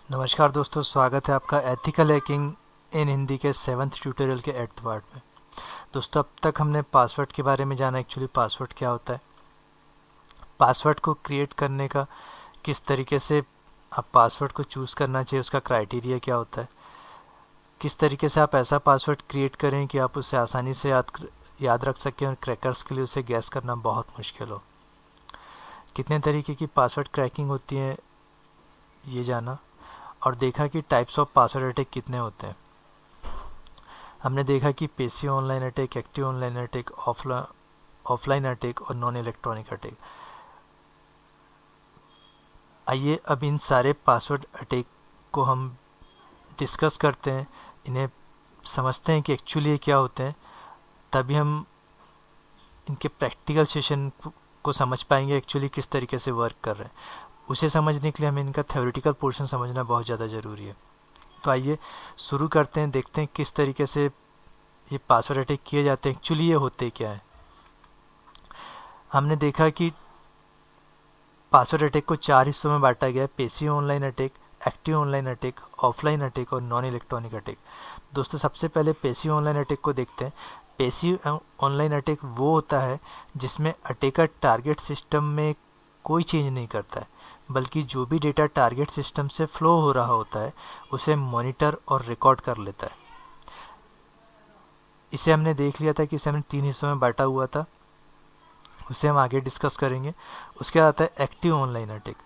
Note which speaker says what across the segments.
Speaker 1: नमस्कार दोस्तों, स्वागत है आपका एथिकल हैकिंग इन हिंदी के 7th ट्यूटोरियल के 8th पार्ट में। दोस्तों, अब तक हमने पासवर्ड के बारे में जाना। एक्चुअली पासवर्ड क्या होता है, पासवर्ड को क्रिएट करने का किस तरीके से आप पासवर्ड को चूज़ करना चाहिए, उसका क्राइटेरिया क्या होता है, किस तरीके से आप ऐसा पासवर्ड क्रिएट करें कि आप उसे आसानी से याद रख सकें और क्रैकर्स के लिए उसे गैस करना बहुत मुश्किल हो। कितने तरीके की पासवर्ड क्रैकिंग होती है ये जाना, और देखा कि टाइप्स ऑफ पासवर्ड अटैक कितने होते हैं। हमने देखा कि passive online attack, active online attack, offline attack और नॉन इलेक्ट्रॉनिक अटैक। आइए अब इन सारे पासवर्ड अटैक को हम डिस्कस करते हैं, इन्हें समझते हैं कि एक्चुअली ये क्या होते हैं, तभी हम इनके प्रैक्टिकल सेशन को समझ पाएंगे एक्चुअली किस तरीके से वर्क कर रहे हैं। उसे समझने के लिए हमें इनका थ्योरेटिकल पोर्शन समझना बहुत ज़्यादा ज़रूरी है। तो आइए शुरू करते हैं, देखते हैं किस तरीके से ये पासवर्ड अटैक किए जाते हैं, एक्चुअली ये होते क्या है। हमने देखा कि पासवर्ड अटैक को 4 हिस्सों में बांटा गया है: passive online attack, active online attack, offline attack और नॉन इलेक्ट्रॉनिक अटैक। दोस्तों, सबसे पहले पैसिव ऑनलाइन अटैक को देखते हैं। पैसिव ऑनलाइन अटैक वो होता है जिसमें अटैकर टारगेट सिस्टम में कोई चेंज नहीं करता है, बल्कि जो भी डेटा टारगेट सिस्टम से फ्लो हो रहा होता है उसे मॉनिटर और रिकॉर्ड कर लेता है। इसे हमने देख लिया था कि इसे हमने 3 हिस्सों में बांटा हुआ था, उसे हम आगे डिस्कस करेंगे। उसके बाद आता है active online attack.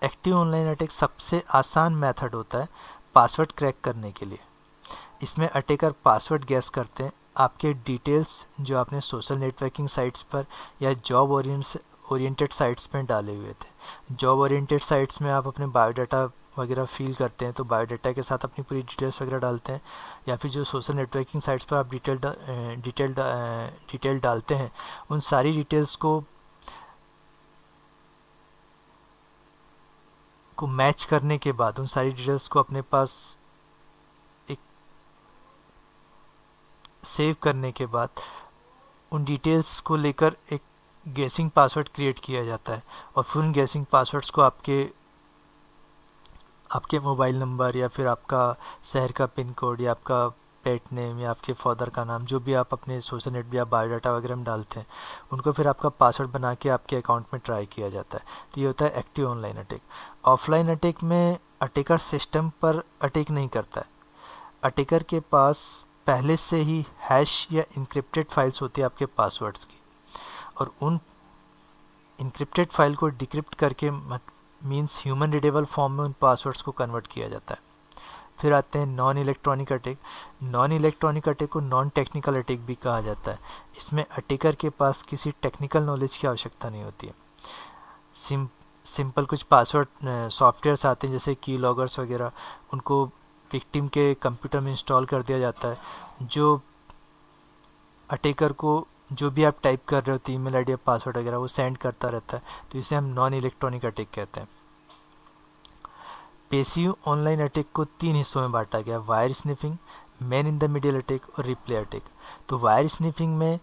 Speaker 1: Active online attack सबसे आसान मेथड होता है पासवर्ड क्रैक करने के लिए। इसमें अटैकर पासवर्ड गैस करते हैं, आपके डिटेल्स जो आपने सोशल नेटवर्किंग साइट्स पर या जॉब ओरिएंटेड साइट्स पर डाले हुए थे। जॉब ओरिएंटेड साइट्स में आप अपने बायोडाटा वगैरह फिल करते हैं, तो बायोडाटा के साथ अपनी पूरी डिटेल्स वगैरह डालते हैं, या फिर जो सोशल नेटवर्किंग साइट्स पर आप डिटेल डालते हैं, उन सारी डिटेल्स को मैच करने के बाद, उन सारी डिटेल्स को अपने पास एक सेव करने के बाद उन डिटेल्स को लेकर एक गेसिंग पासवर्ड क्रिएट किया जाता है, और फिर उन गेसिंग पासवर्ड्स को आपके मोबाइल नंबर या फिर आपका शहर का पिन कोड या आपका पेट नेम या आपके फादर का नाम, जो भी आप अपने सोशल नेट या बायोडाटा वगैरह में डालते हैं, उनको फिर आपका पासवर्ड बना के आपके अकाउंट में ट्राई किया जाता है। तो ये होता है active online attack. Offline attack में अटैकर सिस्टम पर अटैक नहीं करता है। अटैकर के पास पहले से ही हैश या इंक्रिप्टेड फाइल्स होती है आपके पासवर्ड्स की, और उन इंक्रिप्टेड फाइल को डिक्रिप्ट करके मींस ह्यूमन रीडेबल फॉर्म में उन पासवर्ड्स को कन्वर्ट किया जाता है। फिर आते हैं non electronic attack. Non electronic attack को नॉन टेक्निकल अटैक भी कहा जाता है। इसमें अटैकर के पास किसी टेक्निकल नॉलेज की आवश्यकता नहीं होती है। सिंपल कुछ पासवर्ड सॉफ्टवेयर्स आते हैं जैसे की लॉगर्स वगैरह, उनको विक्टिम के कंप्यूटर में इंस्टॉल कर दिया जाता है, जो अटैकर को जो भी आप टाइप कर रहे हो, ईमेल आईडी या पासवर्ड वगैरह, वो सेंड करता रहता है। तो इसे हम नॉन इलेक्ट्रॉनिक अटैक कहते हैं। पैसिव ऑनलाइन अटैक को 3 हिस्सों में बांटा गया: wire sniffing, man in the middle attack और रिप्ले अटैक। तो वायर स्निफिंग में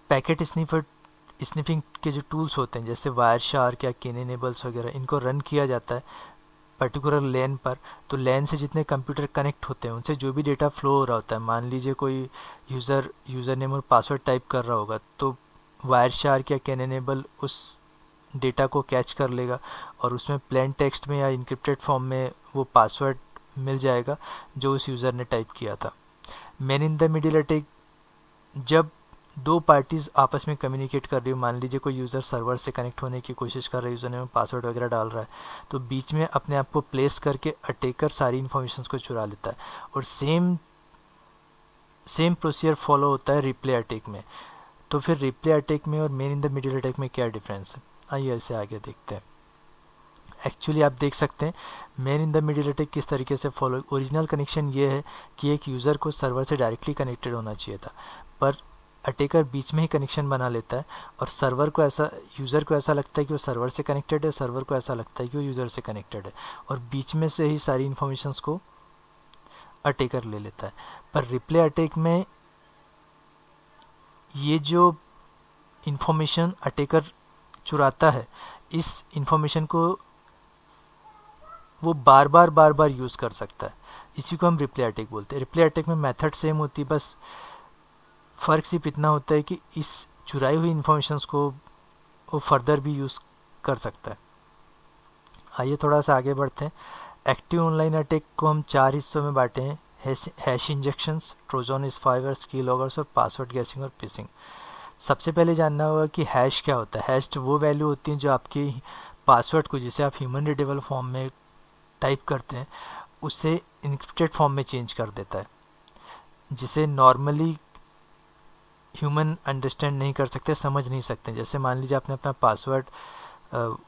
Speaker 1: पैकेट स्निफिंग के जो टूल्स होते हैं जैसे वायर शार्क या Knables वगैरह, इनको रन किया जाता है पर्टिकुलर लैन पर। तो लैन से जितने कंप्यूटर कनेक्ट होते हैं उनसे जो भी डेटा फ्लो हो रहा होता है, मान लीजिए कोई यूज़र नेम और पासवर्ड टाइप कर रहा होगा, तो वायर शार्क या Knable उस डेटा को कैच कर लेगा और उसमें प्लेन टेक्स्ट में या इंक्रिप्टेड फॉर्म में वो पासवर्ड मिल जाएगा जो उस यूज़र ने टाइप किया था। Man in the middle attack, जब दो पार्टीज आपस में कम्युनिकेट कर रही हो, मान लीजिए कोई यूज़र सर्वर से कनेक्ट होने की कोशिश कर रहा है, यूज़र ने पासवर्ड वगैरह डाल रहा है, तो बीच में अपने आप को प्लेस करके अटैकर सारी इन्फॉर्मेशन को चुरा लेता है। और सेम प्रोसीजर फॉलो होता है रिप्ले अटैक में। तो फिर रिप्ले अटैक में और main in the middle attack में क्या डिफरेंस है, आइए इसे आगे देखते हैं। एक्चुअली आप देख सकते हैं man in the middle attack किस तरीके से फॉलो। ओरिजिनल कनेक्शन ये है कि एक यूज़र को सर्वर से डायरेक्टली कनेक्टेड होना चाहिए था, पर अटैकर बीच में ही कनेक्शन बना लेता है, और यूज़र को ऐसा लगता है कि वो सर्वर से कनेक्टेड है, सर्वर को ऐसा लगता है कि वो यूज़र से कनेक्टेड है, और बीच में से ही सारी इन्फॉर्मेशंस को अटैकर ले लेता है। पर रिप्ले अटैक में ये जो इन्फॉर्मेशन अटैकर चुराता है, इस इंफॉर्मेशन को वो बार बार यूज़ कर सकता है। इसी को हम रिप्ले अटैक बोलते हैं। रिप्ले अटैक में मेथड सेम होती है, बस फ़र्क सिर्फ इतना होता है कि इस चुराई हुई इन्फॉर्मेशंस को वो फर्दर भी यूज़ कर सकता है। आइए थोड़ा सा आगे बढ़ते हैं। एक्टिव ऑनलाइन अटैक को हम 4 हिस्सों में बांटे हैं: हैश इंजेक्शंस, ट्रोजन स्पाईवेयर, की लॉगर्स और पासवर्ड गैसिंग और फिशिंग। सबसे पहले जानना होगा कि हैश क्या होता है। हैश वो वैल्यू होती है जो आपकी पासवर्ड को, जिसे आप ह्यूमन रीडेबल फॉर्म में टाइप करते हैं, उसे इनक्रिप्टेड फॉर्म में चेंज कर देता है, जिसे नॉर्मली ह्यूमन अंडरस्टैंड नहीं कर सकते, समझ नहीं सकते। जैसे मान लीजिए आपने अपना पासवर्ड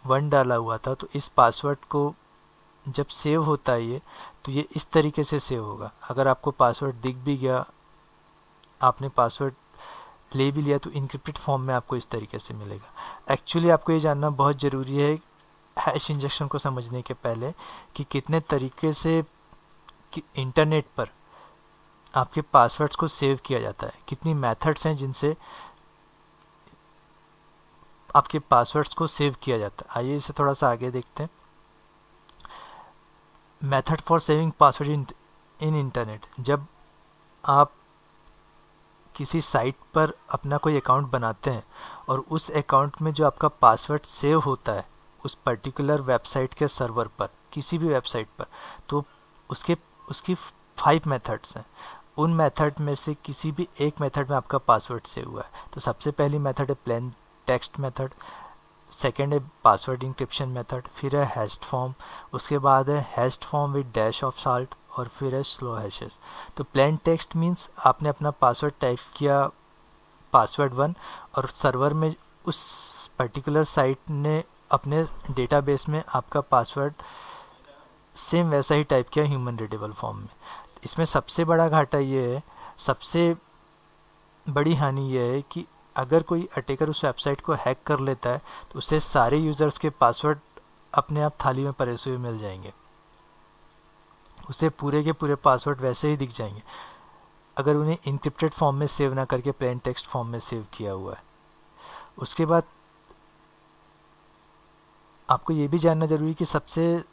Speaker 1: 1 डाला हुआ था, तो इस पासवर्ड को जब सेव होता है ये, तो ये इस तरीके से सेव होगा। अगर आपको पासवर्ड दिख भी गया, आपने पासवर्ड ले भी लिया, तो इनक्रिप्टेड फॉर्म में आपको इस तरीके से मिलेगा। एक्चुअली आपको ये जानना बहुत ज़रूरी है हैश इंजेक्शन को समझने के पहले कि कितने तरीके से कि इंटरनेट पर आपके पासवर्ड्स को सेव किया जाता है, कितनी मेथड्स हैं जिनसे आपके पासवर्ड्स को सेव किया जाता है। आइए इसे थोड़ा सा आगे देखते हैं। Method for saving password in internet. जब आप किसी साइट पर अपना कोई अकाउंट बनाते हैं और उस अकाउंट में जो आपका पासवर्ड सेव होता है उस पर्टिकुलर वेबसाइट के सर्वर पर, किसी भी वेबसाइट पर, तो उसकी 5 मेथड्स हैं। उन मेथड में से किसी भी एक मेथड में आपका पासवर्ड सेव हुआ है। तो सबसे पहली मेथड है प्लेन टेक्स्ट मेथड, सेकेंड है पासवर्ड इंक्रिप्शन मेथड, फिर है हैश्ड फॉर्म, उसके बाद है hatched form with dash of salt, और फिर है स्लो हैशेस। तो प्लेन टेक्स्ट मीन्स आपने अपना पासवर्ड टाइप किया पासवर्ड 1 और सर्वर में उस पर्टिकुलर साइट ने अपने डेटाबेस में आपका पासवर्ड सेम वैसा ही टाइप किया ह्यूमन रीडेबल फॉर्म में। इसमें सबसे बड़ा घाटा ये है, सबसे बड़ी हानि ये है कि अगर कोई अटैकर उस वेबसाइट को हैक कर लेता है तो उसे सारे यूज़र्स के पासवर्ड अपने आप थाली में परोसे हुए मिल जाएंगे। उसे पूरे के पूरे पासवर्ड वैसे ही दिख जाएंगे अगर उन्हें इनक्रिप्टेड फॉर्म में सेव ना करके प्लेन टेक्स्ट फॉर्म में सेव किया हुआ है। उसके बाद आपको ये भी जानना जरूरी है कि सबसे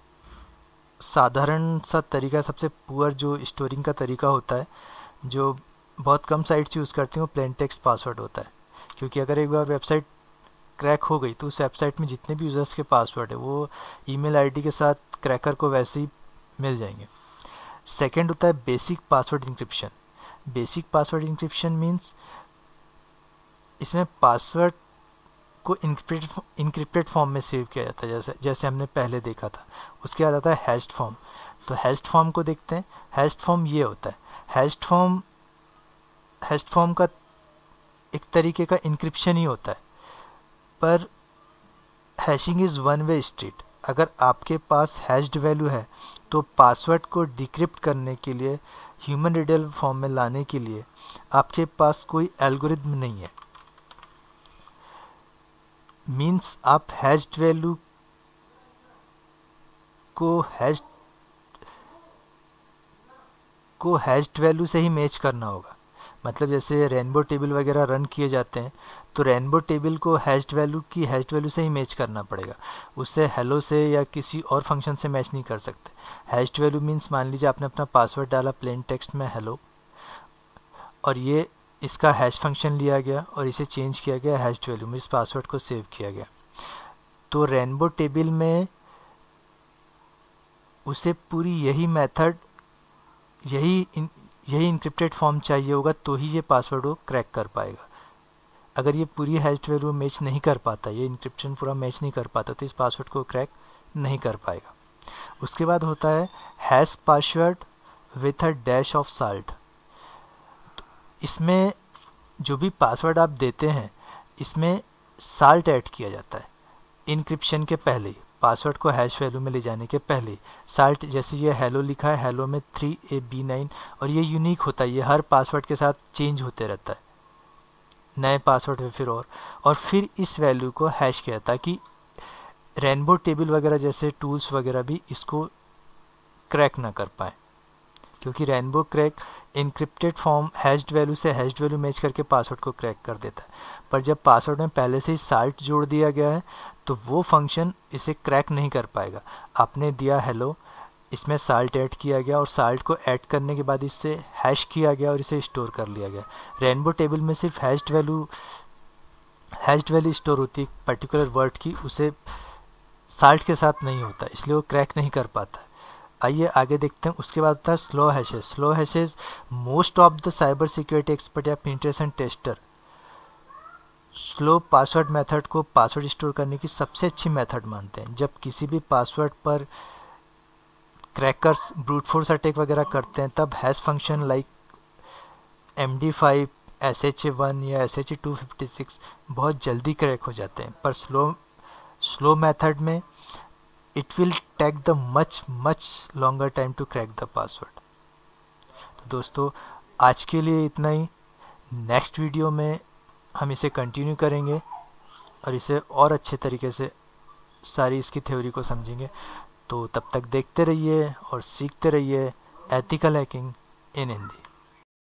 Speaker 1: साधारण सा तरीका, सबसे पुअर जो स्टोरिंग का तरीका होता है, जो बहुत कम साइट्स यूज़ करती हैं, वो प्लेन टेक्स्ट पासवर्ड होता है। क्योंकि अगर एक बार वेबसाइट क्रैक हो गई तो उस वेबसाइट में जितने भी यूज़र्स के पासवर्ड है वो ईमेल आईडी के साथ क्रैकर को वैसे ही मिल जाएंगे। सेकेंड होता है basic password encryption. Basic password encryption means इसमें पासवर्ड को इनक्रिप्टेड फॉर्म में सेव किया जाता है, जैसे हमने पहले देखा था। उसके बाद आता है हैश्ड फॉर्म। तो हैश्ड फॉर्म को देखते हैं। हैश्ड फॉर्म ये होता है, हैश्ड फॉर्म का एक तरीके का इंक्रिप्शन ही होता है, पर hashing is one way street. अगर आपके पास हैश्ड वैल्यू है तो पासवर्ड को डिक्रिप्ट करने के लिए, ह्यूमन रीडेबल फॉर्म में लाने के लिए आपके पास कोई एल्गोरिथम नहीं है। मीन्स आप हैश्ड वैल्यू को हैश्ड वैल्यू से ही मैच करना होगा। मतलब जैसे रेनबो टेबल वगैरह रन किए जाते हैं तो रेनबो टेबल को हैश्ड वैल्यू से ही मैच करना पड़ेगा, उससे हेलो से या किसी और फंक्शन से मैच नहीं कर सकते। हैश्ड वैल्यू मीन्स मान लीजिए आपने अपना पासवर्ड डाला प्लेन टेक्स्ट में हेलो, और ये इसका हैश फंक्शन लिया गया और इसे चेंज किया गया हैश्ड वैल्यू में, इस पासवर्ड को सेव किया गया। तो रेनबो टेबल में उसे पूरी यही मेथड, यही इनक्रिप्टेड फॉर्म चाहिए होगा, तो ही ये पासवर्ड वो क्रैक कर पाएगा। अगर ये पूरी हैश्ड वैल्यू मैच नहीं कर पाता, ये इंक्रिप्शन पूरा मैच नहीं कर पाता, तो इस पासवर्ड को क्रैक नहीं कर पाएगा। उसके बाद होता है hash password with a dash of salt. तो इसमें जो भी पासवर्ड आप देते हैं इसमें साल्ट ऐड किया जाता है इनक्रिप्शन के पहले, पासवर्ड को हैश वैल्यू में ले जाने के पहले। साल्ट, जैसे ये हेलो लिखा है, हेलो में 3AB9, और ये यूनिक होता है, ये हर पासवर्ड के साथ चेंज होते रहता है, नए पासवर्ड में फिर इस वैल्यू को हैश किया, ताकि रेनबो टेबल वगैरह जैसे टूल्स वगैरह भी इसको क्रैक ना कर पाए। क्योंकि rainbow crack encrypted form hatched value से हैश्ड वैल्यू मैच करके पासवर्ड को क्रैक कर देता है, पर जब पासवर्ड में पहले से ही साल्ट जोड़ दिया गया है तो वो फंक्शन इसे क्रैक नहीं कर पाएगा। आपने दिया हेलो, इसमें साल्ट ऐड किया गया और साल्ट को ऐड करने के बाद इससे हैश किया गया और इसे स्टोर कर लिया गया। रेनबो टेबल में सिर्फ हैश्ड वैल्यू स्टोर होती है पर्टिकुलर वर्ड की, उसे साल्ट के साथ नहीं होता, इसलिए वो क्रैक नहीं कर पाता। आइए आगे देखते हैं। उसके बाद होता है slow hashes. Slow hashes most of the cyber security expert या penetration tester slow password method को पासवर्ड स्टोर करने की सबसे अच्छी मेथड मानते हैं। जब किसी भी पासवर्ड पर क्रैकर्स ब्रूट फोर्स अटैक वगैरह करते हैं तब hash function like MD5, SHA-1 या SHA-256 बहुत जल्दी क्रैक हो जाते हैं, पर स्लो मेथड में it will take the much longer time to crack the password. तो दोस्तों आज के लिए इतना ही। नेक्स्ट वीडियो में हम इसे कंटिन्यू करेंगे और इसे और अच्छे तरीके से सारी इसकी थ्योरी को समझेंगे। तो तब तक देखते रहिए और सीखते रहिए एथिकल हैकिंग इन हिंदी।